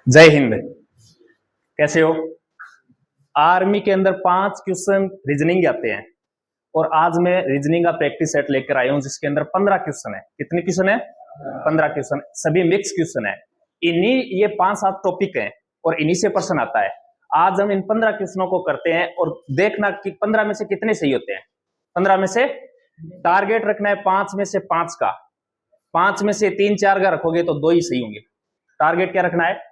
जय हिंद। कैसे हो? आर्मी के अंदर 5 क्वेश्चन रीजनिंग आते हैं और आज मैं रीजनिंग का प्रैक्टिस सेट लेकर आया हूं जिसके अंदर 15 क्वेश्चन है। कितने क्वेश्चन है? 15 क्वेश्चन, सभी मिक्स क्वेश्चन है। इन्हीं ये 5-7 टॉपिक हैं और इन्हीं से प्रश्न आता है। आज हम इन 15 क्वेश्चनों को करते हैं और देखना कि 15 में से कितने सही होते हैं। 15 में से टारगेट रखना है 5 में से 5 का। 5 में से 3-4 का रखोगे तो 2 ही सही होंगे। टारगेट क्या रखना है?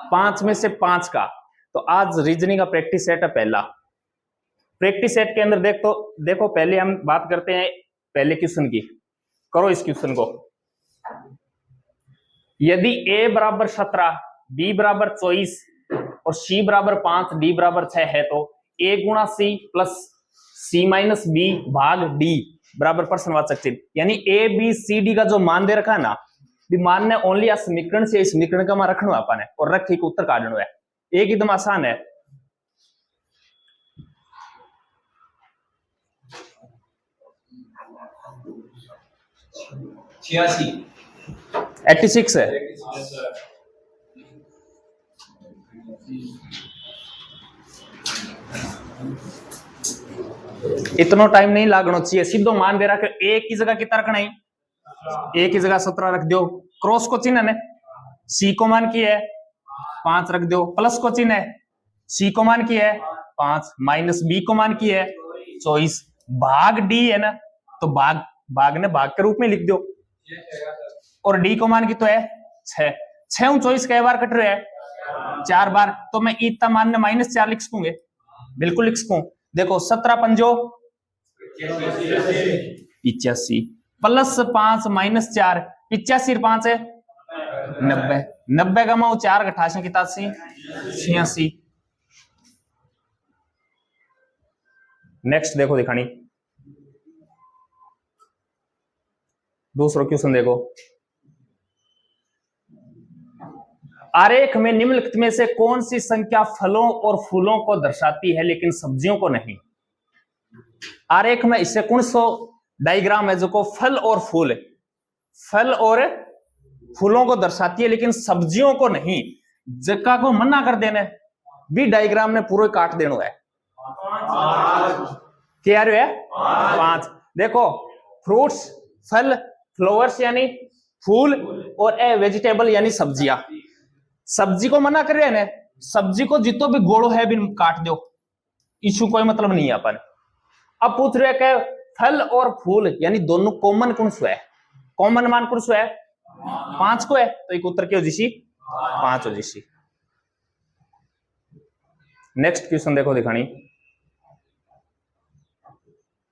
5 में से 5 का। तो आज रीजनिंग का प्रैक्टिस सेट है पहला। प्रैक्टिस सेट के अंदर देखो पहले हम बात करते हैं पहले क्वेश्चन की। करो इस क्वेश्चन को। यदि a बराबर 17, b बराबर 24 और c बराबर 5, d बराबर 6 है तो a गुणा c plus c minus b भाग d बराबर प्रश्नवाचक चिन्ह, यानी a b c d का जो मान दे रखा है ना, मान ने ओनली समीकरण से समीकरण का मान रखना अपन है और रख के उत्तर काटना है। एक एकदम आसान है। छियासी 86 है। इतना टाइम नहीं लागना चाहिए। सीधो मान दे रहा कि एक की जगह कितना रखना है? एक की जगह 17 रख दो। क्रॉस को चिन्ह है, सी को मान की है 5 रख दो। प्लस को चिन्ह है, सी को मान की है 5 माइनस बी को मान की है 24 भाग डी है ना, तो भाग ने भाग के रूप में लिख दो और डी को मान की तो है 6। 6 24 कई बार कट रहे हैं? 4 बार। तो मैं इतना मान ने -4 लिख सकूंगे, बिल्कुल लिख सकूं। देखो 17 पंजो 85 प्लस 5 माइनस 4 85 5 है 90। 90 का माओ 4 88 87 86। नेक्स्ट देखो दिखानी। दूसरा क्वेश्चन देखो। आरेख में निम्नलिखित में से कौन सी संख्या फलों और फूलों को दर्शाती है लेकिन सब्जियों को नहीं? आरेख में इससे कौन सा डायग्राम है जो को फल और फूल फूलों को दर्शाती है लेकिन सब्जियों को नहीं? जगह को मना कर देने भी डायग्राम ने पूरा काट देना है। क्या है? 5। देखो फ्रूट्स फल, फ्लावर्स यानी फूल और ए वेजिटेबल यानी सब्जियां। सब्जी को मना कर रहे हैं ना, सब्जी को जितो भी गोड़ो है भी काट दो, इशू कोई मतलब नहीं है अपन। अब पूछ रहे हैं कि फल और फूल यानी दोनों कॉमन कौन सा है? कॉमन मान कौन सा है? 5 को है, तो एक उत्तर क्या हो जिसी 5 हो जिसी। नेक्स्ट क्वेश्चन देखो दिखानी।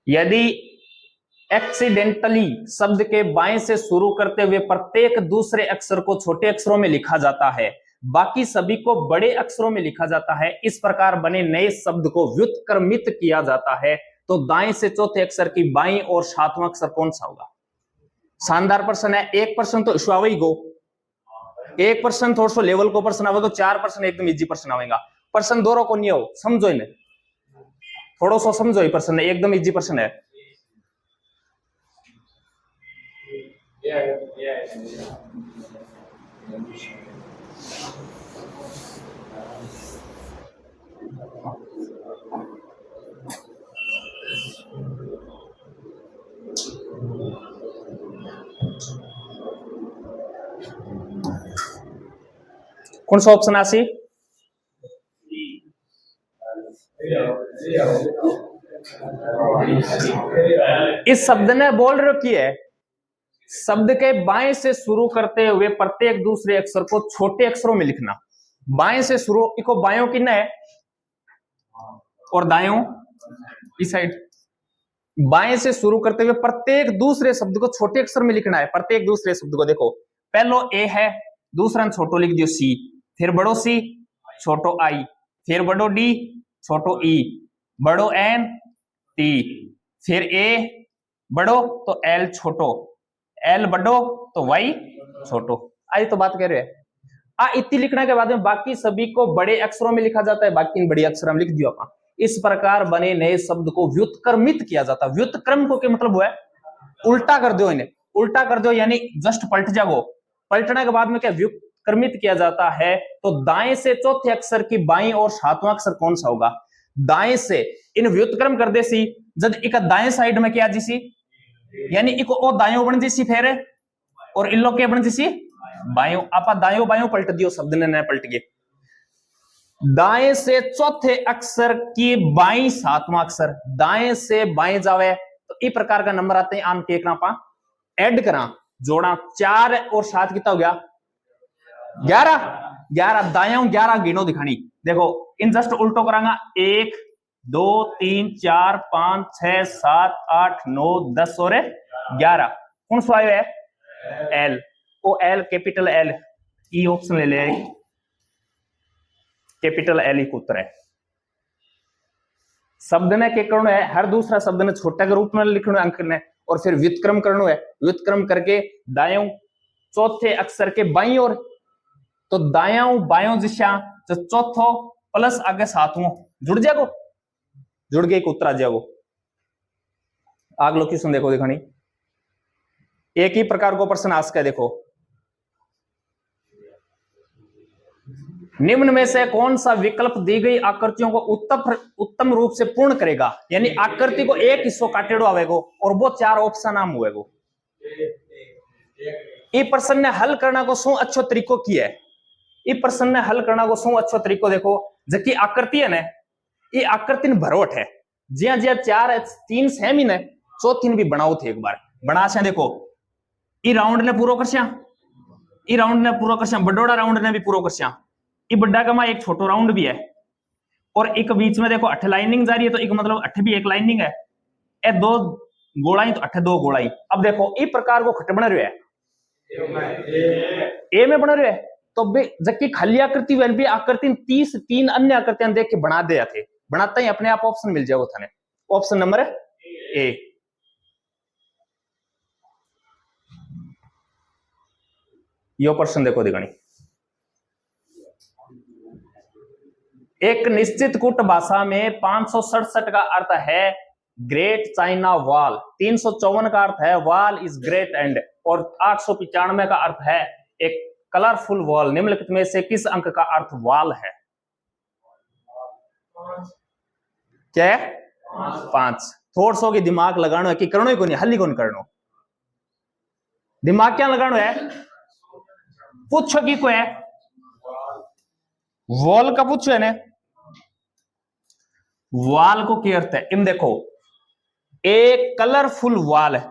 यदि एक्सीडेंटली शब्द के बाएं से शुरू करते हुए प्रत्येक दूसरे अक्षर को छोटे अक्षरों में लिखा जाता है, बाकी सभी को बड़े अक्षरों में लिखा जाता है, इस प्रकार बने नए शब्द को व्युत्क्रमित किया जाता है, तो दाएं से चौथे अक्षर की बाईं और 7वां अक्षर कौन सा होगा? शानदार प्रश्न है। 1 प्रश्न तो इशू आवेगी गो, 1 प्रश्न थोड़ा सा लेवल को प्रश्न आवेगा, 4 प्रश्न एकदम इजी प्रश्न आवेगा। प्रश्न दोनों को नहीं हो, समझो इन्हें थोड़ा सा, समझो ये प्रश्न एकदम इजी प्रश्न है। कौन सा ऑप्शन आसी? इस शब्द ने बोल रखी है शब्द के बाएं से शुरू करते हुए प्रत्येक दूसरे अक्षर को छोटे अक्षरों में लिखना। बाएं से शुरू, इको बायों की न है और दायों इस साइड। बाएं से शुरू करते हुए प्रत्येक दूसरे शब्द को छोटे अक्षर में लिखना है। प्रत्येक दूसरे शब्द को देखो, पहलो ए है, दूसरा छोटो लिख दियो सी, फिर बड़ो सी छोटो आई, फिर बड़ो डी छोटो ई, बड़ो एन टी, फिर ए बड़ो तो एल छोटो, एल बड़ो तो वाई छोटो। आई तो बात कह रहे हैं। इतनी लिखने के बाद में बाकी सभी को बड़े अक्षरों में लिखा जाता है, बाकी इन बड़े अक्षरों में लिख दियो अपन। इस प्रकार बने नए शब्द को व्युत्क्रमित किया जाता है। व्युत्क्रम को क्या मतलब हुआ है? उल्टा कर दो इन्हें, उल्टा कर दो यानी जस्ट पलट जाओ। पलटने के बाद में क्या व्युत्क्रमित किया जाता है तो दाएं से चौथे अक्षर की बाईं और सातवां अक्षर कौन सा होगा? दाएं से इन व्युत्क्रम कर देसी जब एक दाएं साइड में क्या जीसी यानी इको ओ दायो बन जीसी फेर और इल्लो के बन जीसी बायो। आपा दायो बायो पलट दियो शब्द ने पलट गए। दाएं से चौथे अक्षर की बाईं सातवां अक्षर दाएं से बाएं जावे तो इस प्रकार का नंबर आते हैं। आम के आप ऐड करा जोड़ा 4 और 7 कितना हो गया 11 11 दाया 11 गिनो दिखानी। देखो इन जस्ट उल्टो करांगा 1 2 3 4 5 6 7 8 9 10 और 11 कौन सा आयो है L O L capital L E option ले ले कैपिटल एल ही उत्तर है। शब्द ने के करना है हर दूसरा शब्द ने छोटे के रूप में लिखना अंक ने और फिर व्युत्क्रम करना है। व्युत्क्रम करके दायों चौथे अक्षर के बाईं ओर तो दायां बायों दिशा तो चौथो प्लस आगे सातवां जुड़ जाएगो जुड़ गए एक उत्तर आ जाएगो। अगलो क्वेश्चन देखो दिखानी एक ही प्रकार को प्रश्न आस का देखो निम्न में से कौन सा विकल्प दी गई आकृतियों को उत्तम रूप से पूर्ण करेगा? यानी आकृति को एक हिस्सों काटेड़ो आवेगो और वो 4 ऑप्शन नाम हुएगो। ये प्रश्न ने हल करना को सो अच्छो तरीको की है। ये प्रश्न ने हल करना को सो अच्छो तरीको देखो जबकि आकृति है ना ये आकृति भरोट है ज्या ज्या 4 3 सेम ही ने चौथी भी बनाओ थे एक बार बना से देखो ई राउंड ने पूरा करश्या ई राउंड ने पूरा करश्या बडोड़ा राउंड ने भी पूरा करश्या ये बड्डा का एक छोटो राउंड भी है और एक बीच में देखो 8 लाइनिंग जा रही है तो एक मतलब 8 भी एक लाइनिंग है ए 2 गोलाई तो 8 2 गोलाई। अब देखो इस प्रकार को खट बन रहे है ए में बन रहे है तो जबकि खाली आकृति वह भी आकृति 3 अन्य आकृतियां देख के बना दे थे बनाता ही अपने आप ऑप्शन मिल जाएगा थाने। ऑप्शन नंबर ए यो प्रश्न देखो दिखानी एक निश्चित कुट भाषा में 567 का अर्थ है ग्रेट चाइना वॉल 354 का अर्थ है वॉल इज ग्रेट एंड और 895 का अर्थ है एक कलरफुल वॉल। निम्नलिखित में से किस अंक का अर्थ वॉल है? क्या 5 थोड़ा सो की दिमाग लगाना है कि करनो ही को नहीं हल्ली को नहीं करनो दिमाग क्या लगाना है पूछो की को है वॉल का पूछो है ना वॉल को क्या अर्थ है? इम देखो एक कलरफुल वॉल है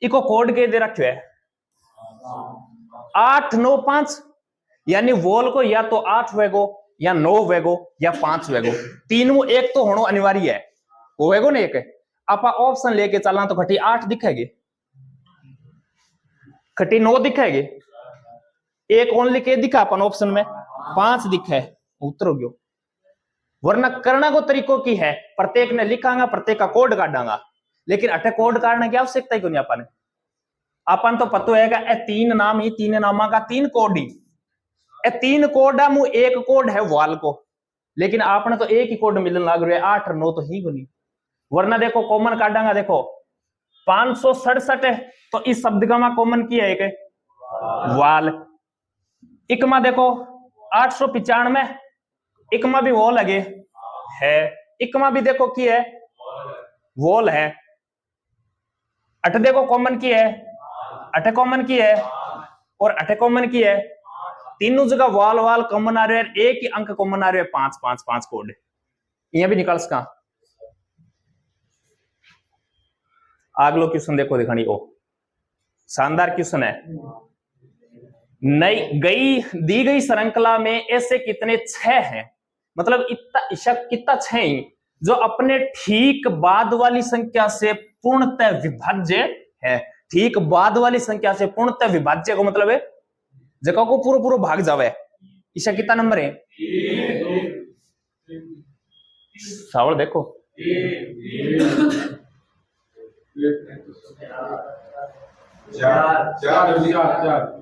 इको कोड के दे रखे है 8 9 5 यानी वॉल को या तो 8 वेगो या 9 वेगो या 5 वेगो तीनों एक तो होना अनिवार्य है वो वेगो नहीं एक आप ऑप्शन लेके चलना तो खटी 8 दिखेगी खटी 9 दिखेगी एक ओनली के दिखा अपन ऑप्शन में 5 दिखा है उत्तर हो गयो। वरना करना को तरीको की है प्रत्येक ने लिखांगा प्रत्येक का कोड काटांगा लेकिन अटे कोड काटने की आवश्यकता ही क्यों नहीं अपन अपन तो पता है ए 3 नाम ही 3 नामा का 3 कोड ही ए 3 कोड मु एक कोड है वॉल को लेकिन आपने तो एक ही कोड मिलने लग रहा है 8 और 9 तो ही को नहीं। वरना देखो कॉमन काटांगा देखो 567 है तो इस शब्द का मा कॉमन की है एक वॉल इकमा देखो 895 इकमा भी वॉल लगे है इकमा भी देखो की है वॉल है अट देखो कॉमन की है अटे कॉमन की है और अटे कॉमन की है तीनों जगह वॉल वॉल कॉमन आ रहे हैं एक ही अंक कॉमन आ रहे हैं 5 5 5 कोड ये भी निकाल सका। अगलो क्वेश्चन देखो दिखानी ओ शानदार क्वेश्चन है नई दी गई श्रृंखला में ऐसे कितने 6 हैं मतलब इतना कितना 6 ही जो अपने ठीक बाद वाली संख्या से पूर्णतः विभाज्य है। ठीक बाद वाली संख्या से पूर्णतः विभाज्य को मतलब है जगह को पूरा पूरा भाग जावे ईशा कितना नंबर है सावल देखो 4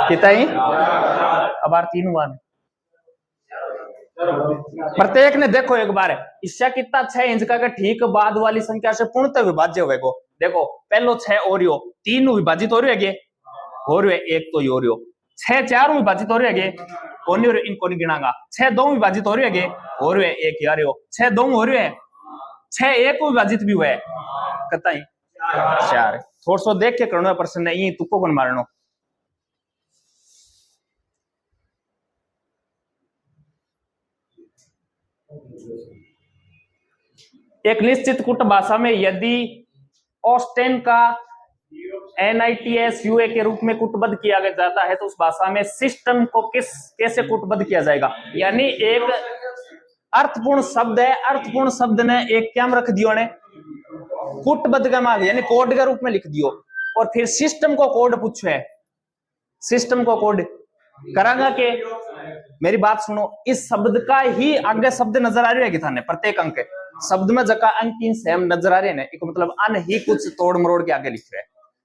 कितना ही अब 3 हुआ प्रत्येक ने देखो एक बार इससे कितना 6 इंच का ठीक बाद वाली संख्या से पूर्णतः विभाज्य होगा। देखो पहलो 6 हो रही हो, 3 विभाजित हो रही है, हो रही है एक तो हो रही हो, 6 4 विभाजित हो रही है, कौन नहीं, इनको नहीं गिनागा। 6 2 विभाजित हो रही है, हो रही है एक यार हो, 6 2 हो रही है, 6 1 विभाजित भी हुआ है कतई 4। थोड़ा सो देख के करना प्रश्न है, ये तुक्को कौन मारनो। एक निश्चित कुट भाषा में यदि ऑस्टेन का NITS UA के रूप में कुटबद्ध किया जाता है तो उस भाषा में सिस्टम को कैसे कुटबद्ध किया जाएगा। यानी एक अर्थपूर्ण शब्द है, अर्थपूर्ण शब्द ने एक क्या रख दियो ने कुटबद्ध का मार्ग यानी कोड के रूप में लिख दियो, और फिर सिस्टम को कोड पूछो है, सिस्टम को कोड करांगा के। मेरी बात सुनो, इस शब्द का ही आगे शब्द नजर आ रही है कि थाने प्रत्येक अंक शब्द में जगह अंक की सेम नजर आ रही है ना, इसको मतलब अन ही कुछ तोड़ मरोड़ के आगे लिखे है।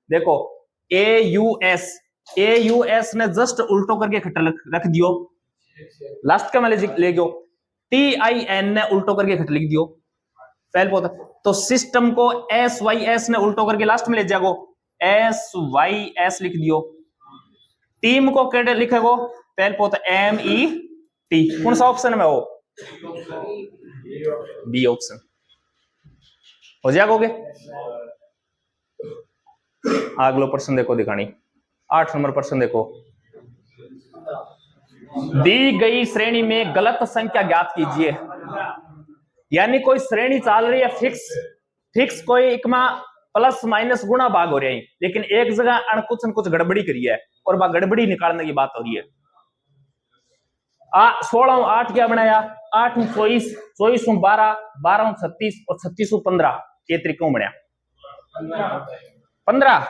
देखो AUS ने जस्ट उल्टो करके रख दियो, लास्ट का मैं ले गयो। TIN ने उल्टो करके खट लिख दियो पहले पोता, तो सिस्टम को SYS ने उल्टो करके लास्ट में ले जागो, SYS लिख दियो। टीम को कैसे लिखेगो पहले पोता MET, कौन सा ऑप्शन में हो, बी ऑप्शन हो जाओगे। अगला प्रश्न देखो दिखानी 8 नंबर प्रश्न देखो, दी गई श्रेणी में गलत संख्या ज्ञात कीजिए। यानी कोई श्रेणी चल रही है फिक्स कोई इकमा प्लस माइनस गुणा भाग हो रही है, लेकिन एक जगह कुछ न कुछ गड़बड़ी करी है और वह गड़बड़ी निकालने की बात हो रही है। 16 8 क्या बनाया, 8 24 24 12 12 36 और 36 15 ये तरीकों बनया 15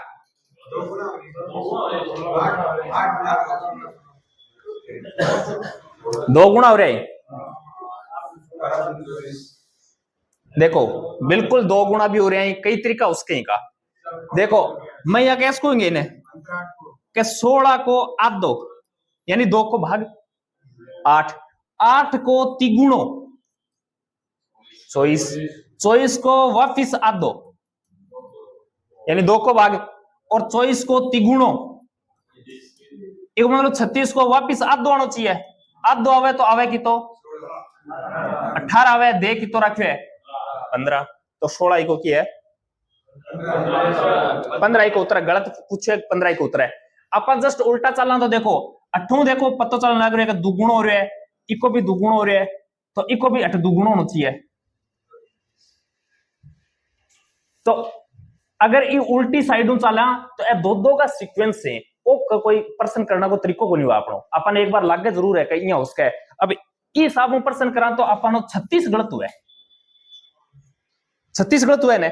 दो गुणा हो रहे। देखो बिल्कुल दो गुणा भी हो रहे हैं, कई तरीका उसके ही का। देखो मैं यहां कैसे कहूंगी इन्हें कि 16 को आध दो यानी 2 को भाग 8, 8 को तिगुणो 24, 24 को वापिस आध दो यानी 2 को भाग, और 24 को तिगुणो एक मतलब 36 को वापिस आध दो आना चाहिए। आध दो आवे तो आवे की तो 18 आवे, दे की तो रखे 15, तो 16 को की है 15 को उतरा, गलत पूछे 15 को उतरा है। अपन जस्ट उल्टा चलना तो देखो 8 देखो पता चलना लग रहा है दुगुण हो रहा है, इको भी दुगुण हो रहा है, तो इको भी 8 दुगुण होना चाहिए। तो अगर ये उल्टी साइड चला तो ए दो का सीक्वेंस है, वो कोई प्रश्न करना को तरीको को नहीं हुआ अपनो, अपन एक बार लागे जरूर है कहीं उसका। अब ये हिसाब प्रश्न करा तो अपन 36 गलत हुआ है, 36 गलत हुआ है ना।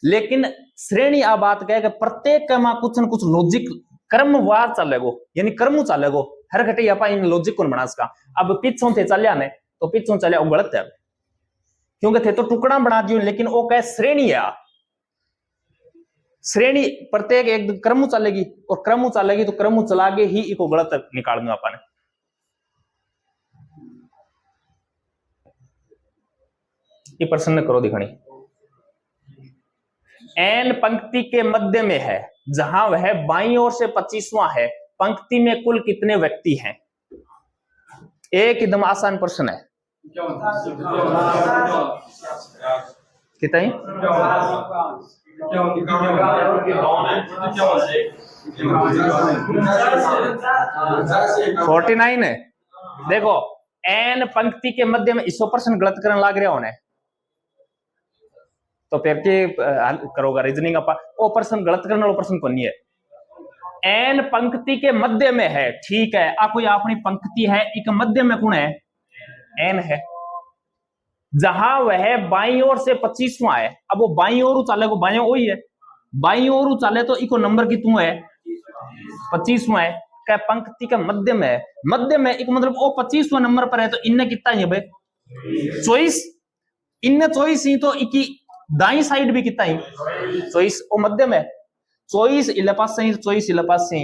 लेकिन श्रेणी आ बात कह कि प्रत्येक में कुछ न कुछ लॉजिक क्रमवार चलेगो, यानी क्रम चलेगो हर घटे आप इन लॉजिक को बना सका। अब पिछों थे चलिया ने तो पिछों चलिया वो गलत है, क्योंकि थे तो टुकड़ा बना दियो, लेकिन वो कहे श्रेणी है, श्रेणी प्रत्येक एक क्रम चलेगी और क्रम चलेगी तो क्रम चला के ही इसको गलत निकाल दूंगा अपन। ये प्रश्न करो दिखानी, एन पंक्ति के मध्य में है जहां वह बाईं ओर से 25वां है, पंक्ति में कुल कितने व्यक्ति हैं। एक एकदम आसान प्रश्न है, कितना 49 है। देखो एन पंक्ति के मध्य में, इसो प्रश्न गलत करने लग रहा होने तो फिर के करोगा रीजनिंग अपा, वो प्रश्न गलत करने वाला प्रश्न को नहीं है। एन पंक्ति के मध्य में है, ठीक है, आ कोई अपनी पंक्ति है, एक मध्य में कौन है, एन है, जहां वह बाईं ओर से 25वां है। अब वो बाईं ओर चले को बाईं वही है, बाईं ओर चले तो इको नंबर की तू है 25वां है, क्या पंक्ति का मध्य में है, मध्य में एक मतलब वो 25वां नंबर पर है, तो इनने कितना है भाई 24, इनने 24 ही तो इकी दाई साइड भी कितना ही 24, वो मध्य में 24 इले पास से 24 इले पास से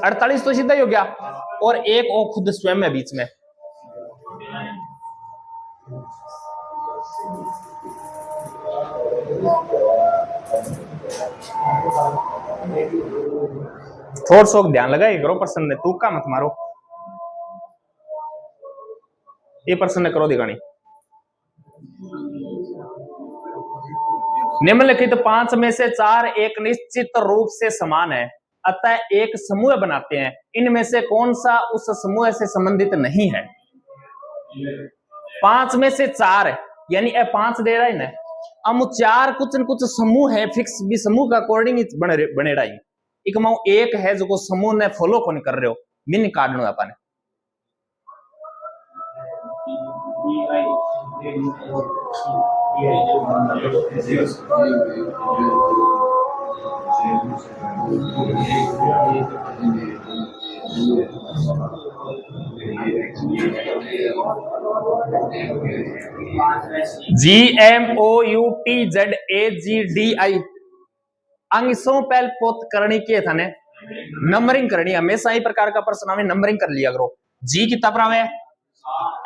48 तो सीधा ही हो गया, और एक वो खुद स्वयं है बीच में थोड़ा सा ध्यान लगाइए करो प्रश्न ने, तू का मत मारो। ये प्रश्न ने करो दिखानी। निम्नलिखित 5 में से 4 एक निश्चित रूप से समान है, अतः एक समूह बनाते हैं। इनमें से कौन सा उस समूह से संबंधित नहीं है? 5 में से 4 यानी 5 दे रहा है ना, हम 4 कुछ न कुछ समूह है, फिक्स भी समूह का अकॉर्डिंग बने रहा है। एक माओ एक है जो को समूह ने फॉलो कौन कर रहे हो, मिन काटनो है अपन। GMOUTZAGDI अंगसों पहल पोत करनी के था ने नंबरिंग करनी। हमेशा ही प्रकार का प्रश्न हमें नंबरिंग कर लिया करो। जी कितना प्राव है?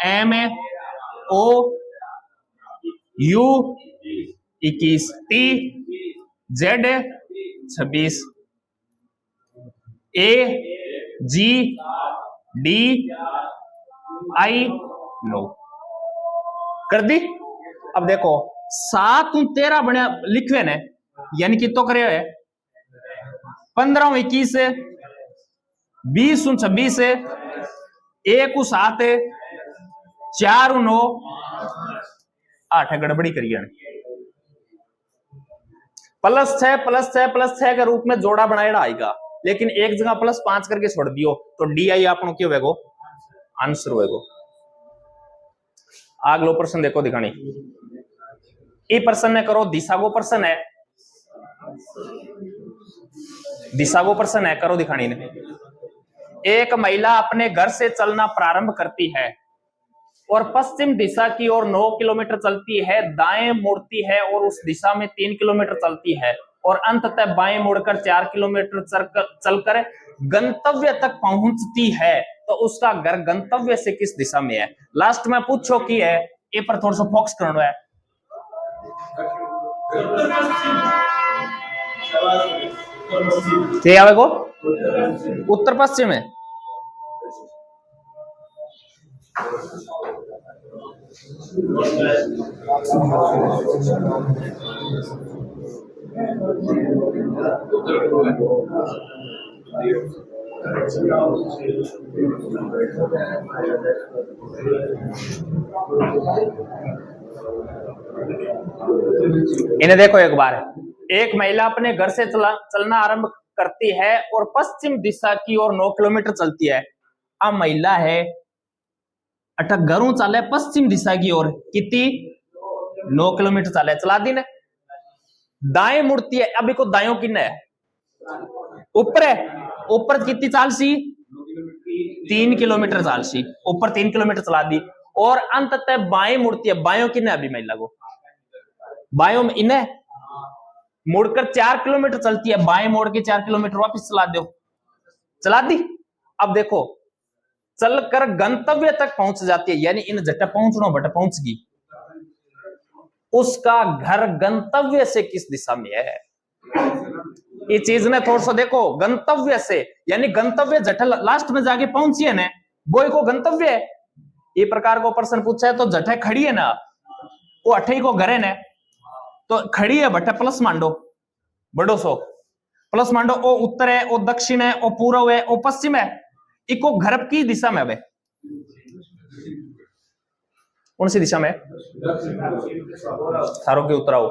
M O U 21 T Z 26 A G D I 9 कर दी। अब देखो 7 13 बने लिखवे ने, यानी कि तो करे है 15 21 20 26 1 7 4 9 8 गड़बड़ी करिए। +6 के रूप में जोड़ा बनाएगा आएगा, लेकिन एक जगह +5 करके छोड़ दियो तो DI आपको क्यों होगा? आंसर होगा। अगलो प्रश्न देखो दिखानी। ये प्रश्न ने करो दिशा को प्रश्न है, दिशा को प्रश्न है, करो दिखानी ने। एक महिला अपने घर से चलना प्रारंभ करती है और पश्चिम दिशा की ओर 9 किलोमीटर चलती है, दाएं मुड़ती है और उस दिशा में 3 किलोमीटर चलती है और अंततः बाएं मुड़कर 4 किलोमीटर चलकर गंतव्य तक पहुंचती है, तो उसका घर गंतव्य से किस दिशा में है? लास्ट में पूछो कि है, ये पर थोड़ा सा फोकस करना है। क्या आवेगो? उत्तर पश्चिम है। इन्हें देखो एक बार। एक महिला अपने घर से चलना आरंभ करती है और पश्चिम दिशा की ओर 9 किलोमीटर चलती है। अब महिला है अटक घरों चाले पश्चिम दिशा की ओर, कितनी 9 किलोमीटर चाले, चला दी ने। दाएं मुड़ती है, अब इसको दायों किन्ने है ऊपर है, ऊपर कितनी चाल सी 3 किलोमीटर चाल सी, ऊपर 3 किलोमीटर चला दी। और अंततः बाएं मुड़ती है, बायों किन्ने अभी महिला को बायों में इन्हें मुड़कर 4 किलोमीटर चलती है, बाएं मोड़ के 4 किलोमीटर वापस चला दो, चला दी। अब देखो चलकर गंतव्य तक पहुंच जाती है, यानी इन जट पहुंचना बट पहुंच गई। उसका घर गंतव्य से किस दिशा में है? ये चीज ने थोड़ा सा देखो, गंतव्य से यानी गंतव्य जट लास्ट में जाके पहुंची है ना, वो को गंतव्य है। ये प्रकार को प्रश्न पूछा है तो जटे खड़ी है ना, वो अठे को घर है ना, तो खड़ी है बटे प्लस मांडो बड़ो सो प्लस मांडो, ओ उत्तर है, ओ दक्षिण है, ओ पूर्व है, ओ पश्चिम है। इको घर की दिशा में है, कौन सी दिशा में? थारो के उत्तराओ।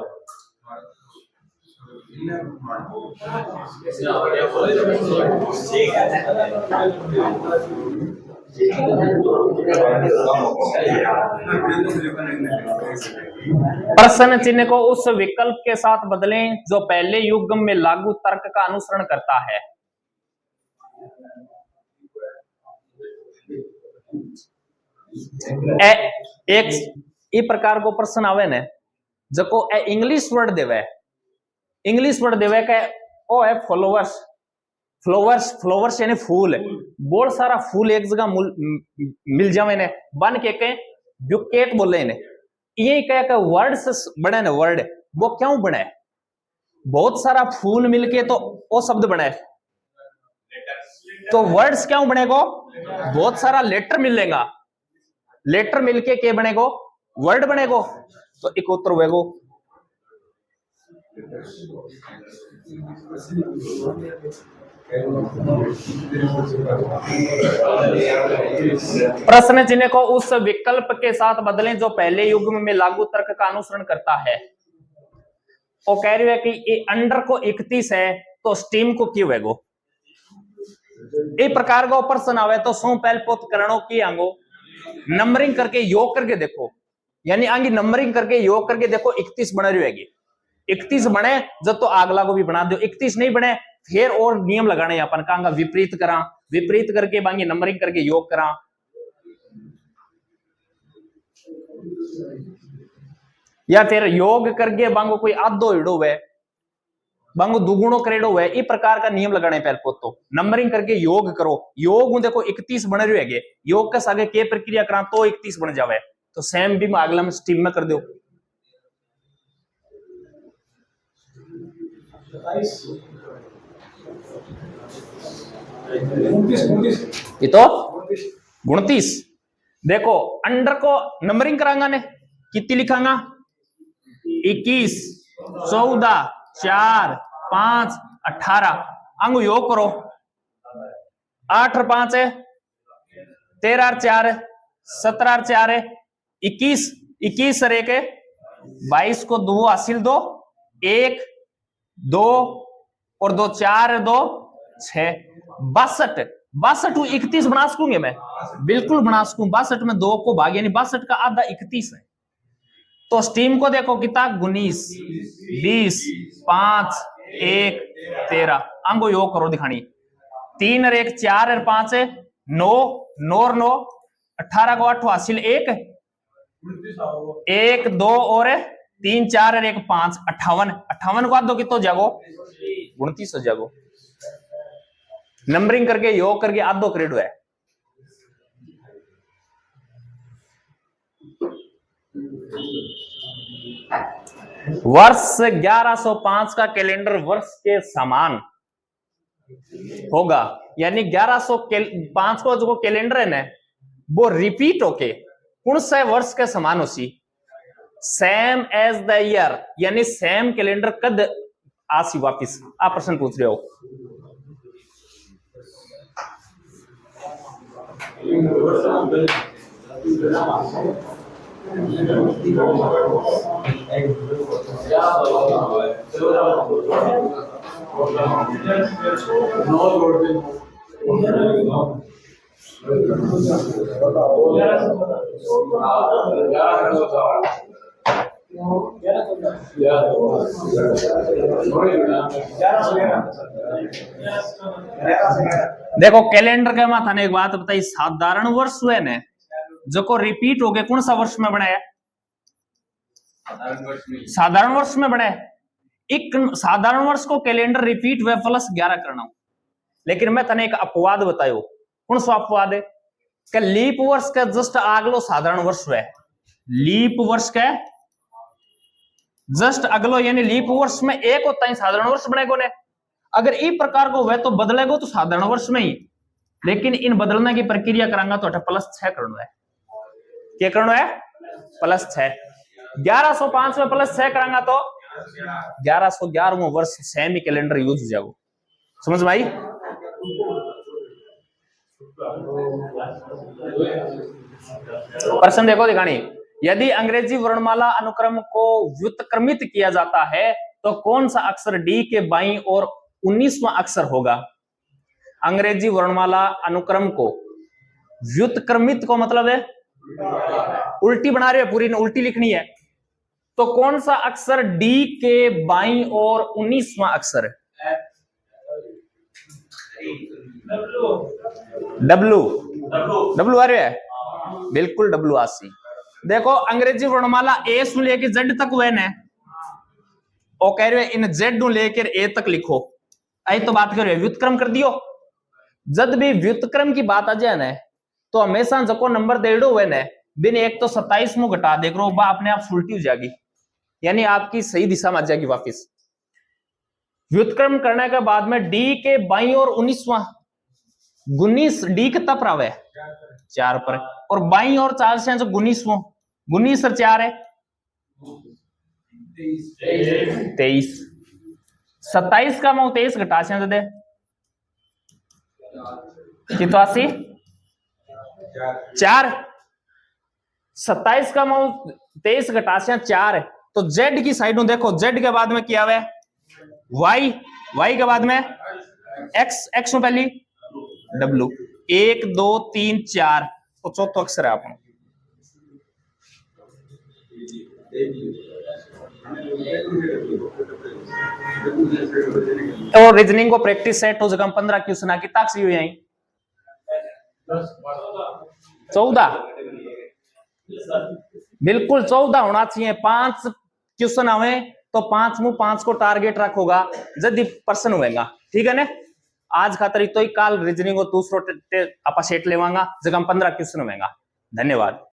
प्रश्न चिन्ह को उस विकल्प के साथ बदलें जो पहले युग्म में लागू तर्क का अनुसरण करता है। एक ई प्रकार को प्रश्न आवे ने जको इंग्लिश वर्ड देवे, इंग्लिश वर्ड देवे के ओ है फॉलोवर्स, फ्लावर्स, फ्लावर्स यानी फूल, बहुत सारा फूल एक जगह मिल जावे ने बन के ब्यूकेट बोले इन्हें। ये क्या वर्ड से बने ना, वर्ड वो क्यों बने? बहुत सारा फूल मिलके तो वो शब्द बने, तो वर्ड्स क्यों बनेगो? बहुत सारा लेटर मिलेगा, लेटर मिलके क्या बनेगो? वर्ड बनेगो। तो एक उत्तर हुएगो। प्रश्न चिन्ह को उस विकल्प के साथ बदलें जो पहले युग में लागू तर्क का अनुसरण करता है। वो कह रही है कि ये अंडर को 31 है तो स्टीम को क्यों है गो? एक प्रकार का प्रश्न आवे तो सो पहल पोत करणों की आंगो नंबरिंग करके योग करके देखो, यानी आगे नंबरिंग करके योग करके देखो 31 बना रही है। 31 बने जब तो आगला को भी बना दो, 31 नहीं बने फिर और नियम लगाने अपन का विपरीत करा, विपरीत करके बांगी नंबरिंग करके योग करा। या फिर योग करके बांगो कोई आधो हिड़ो हुए, बांगो दुगुणो करेडो हुए, इस प्रकार का नियम लगाने पहले पोतो नंबरिंग करके योग करो। योग देखो 31 बन रहे है, योग के आगे के प्रक्रिया करा तो 31 बन जावे, तो सेम भी अगला में स्टीम में कर दो। ये तो 29। देखो अंडर को नंबरिंग करांगा ने कितनी लिखांगा? 21, 14, 4, 5, 18। अंगू योग करो, 8 और 5 है 13 और 4 है 17 और 4 है 21, 21 और 1 है 22 को 2 हासिल 2, 1 2 और 2 4 2 6 62। 62 31 बना सकूंगे मैं, बिल्कुल बना सकूं। 62 में 2 को भाग यानी 62 का आधा 31 है। तो स्टीम को देखो कितना 19, 20, 5, 1, 13। अंगो योग करो दिखानी, 3 और 1 4 और 5 है 9, 9 और 9 18 को 8 हासिल 1, 1 2 और 3 4 और 1 5 58। 58 को आधो कितो जागो? 29 हो जागो। नंबरिंग करके योग करके आधो क्रेड है। वर्ष 1105 का कैलेंडर वर्ष के समान होगा, यानी 1105 को जो कैलेंडर है ना वो रिपीट होके कौन सा वर्ष के समान होसी? सेम एज द ईयर, यानी सेम कैलेंडर कद आसी वापिस। आप प्रश्न पूछ रहे हो। देखो कैलेंडर के माथा ने एक बात बताई, साधारण वर्ष हुए ने जो को रिपीट हो गए कौन सा वर्ष में बनाया? साधारण वर्ष में बनाया। एक साधारण वर्ष को कैलेंडर रिपीट हुए प्लस 11 करना हो। लेकिन मैं तने एक अपवाद बतायो, कौन सा अपवाद है? कि लीप वर्ष का जस्ट अगलो साधारण वर्ष हुए, लीप वर्ष का जस्ट अगलो, यानी लीप वर्ष में एक होता है साधारण वर्ष बनेगो ने। अगर इस प्रकार को हुए तो बदलेगो तो साधारण वर्ष में ही, लेकिन इन बदलने की प्रक्रिया करांगा तो +6 करना है। क्या करना है? +6। 1105 में +6 करांगा तो 1111वां वर्ष सेमी कैलेंडर यूज हो जाएगा। समझ में आई? प्रश्न देखो दिखानी, यदि अंग्रेजी वर्णमाला अनुक्रम को व्युत्क्रमित किया जाता है तो कौन सा अक्षर डी के बाईं और 19वां अक्षर होगा? अंग्रेजी वर्णमाला अनुक्रम को व्युत्क्रमित को मतलब है उल्टी बना रहे हो, पूरी उल्टी लिखनी है। तो कौन सा अक्षर डी के बाईं और 19वां अक्षर है? डब्लू। डब्लू आ रहे है, बिल्कुल डब्लू आसी। देखो अंग्रेजी वर्णमाला ए से लेकर जेड तक हुए ने, और कह रहे इन जेड लेकर ए तक लिखो। आई तो बात कर रहे व्युत्क्रम कर दियो। जब भी व्युत्क्रम की बात आ जाए ना तो हमेशा जको नंबर देड़ो हुए ने बिन एक तो 27 मुंह घटा देख रो बा अपने आप उल्टी हो जाएगी, यानी आपकी सही दिशा में आ जाएगी वापिस। व्युत्क्रम करने के बाद में डी के बाई और 19वां 19 डी कितना पर है 4 पर, और बाई और 4 से जो 19वां 19 और 4 है 23। 27 का मैं 23 घटा से दे कितना 4। 27 का मैं 23 घटा से 4 है, तो जेड की साइड में देखो, जेड के बाद में क्या है वाई, वाई के बाद में एक्स, एक्स में पहली डब्ल्यू, 1 2 3 4, तो चौथा अक्षर है आप। तो रीजनिंग को प्रैक्टिस सेट हो जगह 15 क्वेश्चन की ताकसी हुई आई 14, बिल्कुल 14 होना चाहिए। 5 क्वेश्चन आवे तो 5 मुंह 5 को टारगेट रखोगा जल्दी पर्सन होएगा, ठीक है ना। आज खातर तो ही काल रीजनिंग को दूसरो आप सेट लेवांगा जगह 15 क्वेश्चन होएगा। धन्यवाद।